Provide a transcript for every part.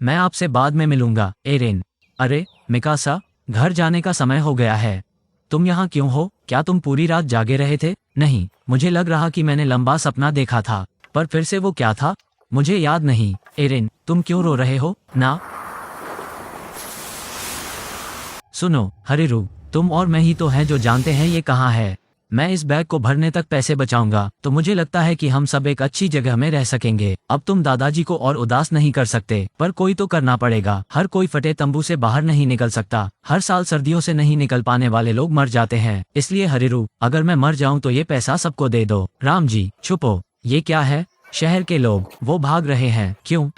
मैं आपसे बाद में मिलूंगा, एरेन। अरे मिकासा, घर जाने का समय हो गया है। तुम यहाँ क्यों हो? क्या तुम पूरी रात जागे रहे थे? नहीं, मुझे लग रहा कि मैंने लंबा सपना देखा था, पर फिर से वो क्या था मुझे याद नहीं। एरेन, तुम क्यों रो रहे हो? ना सुनो हरिरू, तुम और मैं ही तो हैं जो जानते हैं ये कहाँ है। मैं इस बैग को भरने तक पैसे बचाऊंगा तो मुझे लगता है कि हम सब एक अच्छी जगह में रह सकेंगे। अब तुम दादाजी को और उदास नहीं कर सकते, पर कोई तो करना पड़ेगा। हर कोई फटे तंबू से बाहर नहीं निकल सकता। हर साल सर्दियों से नहीं निकल पाने वाले लोग मर जाते हैं। इसलिए हरिरू, अगर मैं मर जाऊं तो ये पैसा सबको दे दो। राम जी छुपो। ये क्या है? शहर के लोग, वो भाग रहे हैं। क्यों?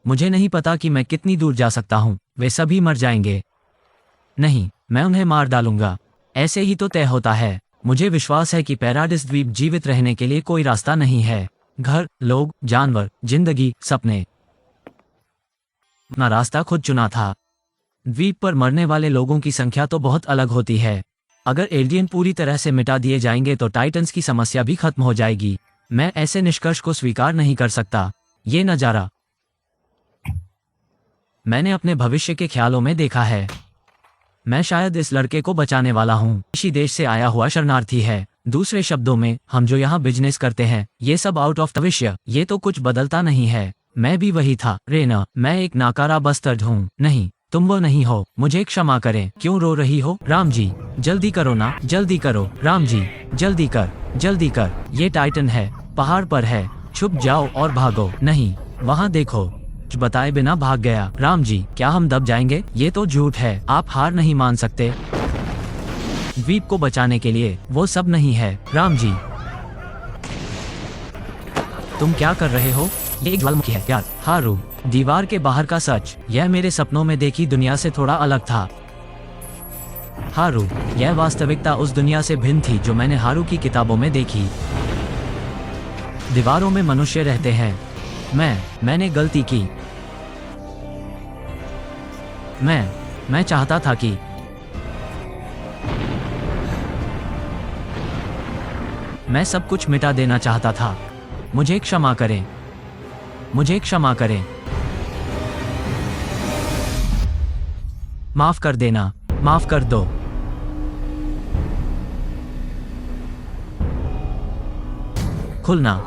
मुझे नहीं पता कि मैं कितनी दूर जा सकता हूँ। वे सभी मर जाएंगे। नहीं, मैं उन्हें मार डालूंगा। ऐसे ही तो तय होता है। मुझे विश्वास है कि पैराडिस द्वीप जीवित रहने के लिए कोई रास्ता नहीं है। घर, लोग, जानवर, जिंदगी, सपने, अपना रास्ता खुद चुना था। द्वीप पर मरने वाले लोगों की संख्या तो बहुत अलग होती है। अगर एलियन पूरी तरह से मिटा दिए जाएंगे तो टाइटन्स की समस्या भी खत्म हो जाएगी। मैं ऐसे निष्कर्ष को स्वीकार नहीं कर सकता। ये नजारा मैंने अपने भविष्य के ख्यालों में देखा है। मैं शायद इस लड़के को बचाने वाला हूँ। किसी देश से आया हुआ शरणार्थी है। दूसरे शब्दों में, हम जो यहाँ बिजनेस करते हैं, ये सब आउट ऑफ भविष्य। ये तो कुछ बदलता नहीं है। मैं भी वही था रेना। मैं एक नाकारा बस्टर्ड हूँ। नहीं, तुम वो नहीं हो। मुझे क्षमा करें। क्यों रो रही हो? राम जी जल्दी करो ना, जल्दी करो। राम जी जल्दी कर, जल्दी कर। ये टाइटन है, पहाड़ पर है। छुप जाओ और भागो। नहीं, वहाँ देखो। कुछ बताए बिना भाग गया। राम जी, क्या हम दब जाएंगे? ये तो झूठ है। आप हार नहीं मान सकते। द्वीप को बचाने के लिए वो सब नहीं है। राम जी, तुम क्या कर रहे हो? ये एक ज्वालामुखी है यार। हारू, दीवार के बाहर का सच, यह मेरे सपनों में देखी दुनिया से थोड़ा अलग था। हारू, यह वास्तविकता उस दुनिया से भिन्न थी जो मैंने हारू की किताबों में देखी। दीवारों में मनुष्य रहते हैं। मैंने गलती की। मैं चाहता था कि मैं सब कुछ मिटा देना चाहता था। मुझे क्षमा करें। मुझे क्षमा करें। माफ कर देना। माफ कर दो। खुलना।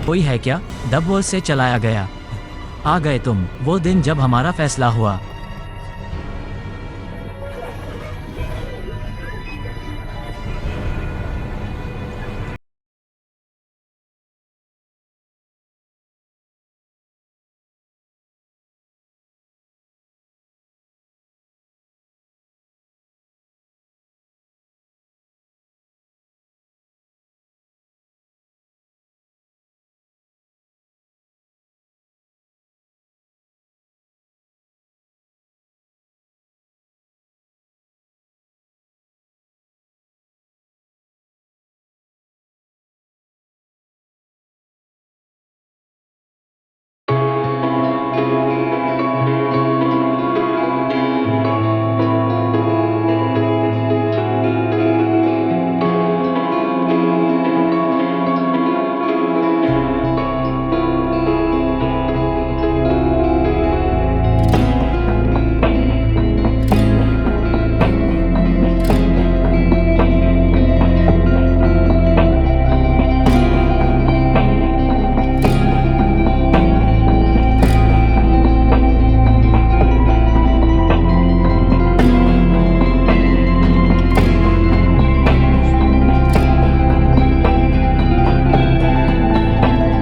कोई है क्या? डबवर्स से चलाया गया। आ गए तुम। वो दिन जब हमारा फैसला हुआ।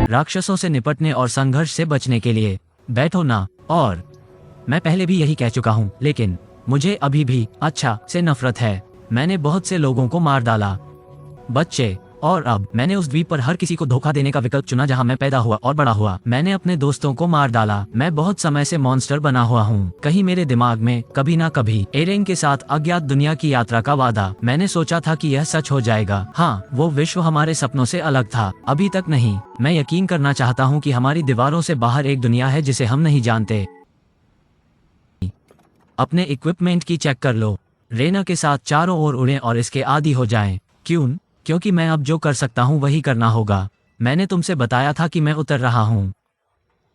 राक्षसों से निपटने और संघर्ष से बचने के लिए बैठो ना। और मैं पहले भी यही कह चुका हूँ, लेकिन मुझे अभी भी अच्छा से नफरत है। मैंने बहुत से लोगों को मार डाला, बच्चे और अब मैंने उस द्वीप पर हर किसी को धोखा देने का विकल्प चुना जहाँ मैं पैदा हुआ और बड़ा हुआ। मैंने अपने दोस्तों को मार डाला। मैं बहुत समय से मॉन्स्टर बना हुआ हूँ। कहीं मेरे दिमाग में कभी ना कभी एरेंग के साथ अज्ञात दुनिया की यात्रा का वादा। मैंने सोचा था कि यह सच हो जाएगा। हाँ, वो विश्व हमारे सपनों से अलग था। अभी तक नहीं। मैं यकीन करना चाहता हूँ कि हमारी दीवारों से बाहर एक दुनिया है जिसे हम नहीं जानते। अपने इक्विपमेंट की चेक कर लो। रेना के साथ चारों ओर उड़ें और इसके आदी हो जाएं। क्यों? क्योंकि मैं अब जो कर सकता हूँ वही करना होगा। मैंने तुमसे बताया था कि मैं उतर रहा हूँ।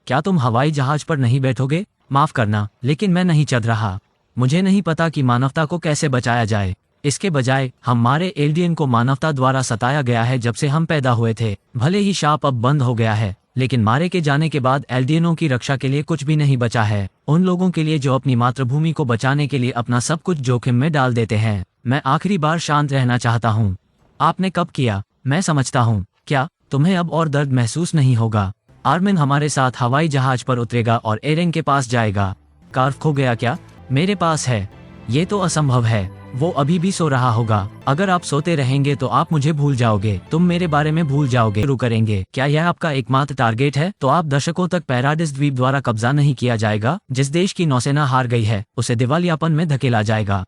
क्या तुम हवाई जहाज पर नहीं बैठोगे? माफ करना, लेकिन मैं नहीं चढ़ रहा। मुझे नहीं पता कि मानवता को कैसे बचाया जाए। इसके बजाय हमारे एल्डियन को मानवता द्वारा सताया गया है जब से हम पैदा हुए थे। भले ही शाप अब बंद हो गया है, लेकिन मारे के जाने के बाद एल्डियनों की रक्षा के लिए कुछ भी नहीं बचा है। उन लोगों के लिए जो अपनी मातृभूमि को बचाने के लिए अपना सब कुछ जोखिम में डाल देते हैं। मैं आखिरी बार शांत रहना चाहता हूँ। आपने कब किया? मैं समझता हूँ। क्या तुम्हें अब और दर्द महसूस नहीं होगा? आर्मिन हमारे साथ हवाई जहाज पर उतरेगा और एरेंग के पास जाएगा। कार्फ खो गया क्या? मेरे पास है। ये तो असंभव है। वो अभी भी सो रहा होगा। अगर आप सोते रहेंगे तो आप मुझे भूल जाओगे। तुम मेरे बारे में भूल जाओगे। शुरू करेंगे। क्या यह आपका एकमात्र टारगेट है? तो आप दशकों तक पैराडिस द्वीप द्वारा कब्जा नहीं किया जाएगा। जिस देश की नौसेना हार गई है उसे दिवालियापन में धकेला जाएगा।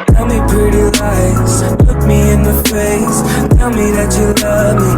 Tell me pretty lies, look me in the face. Tell me that you love me,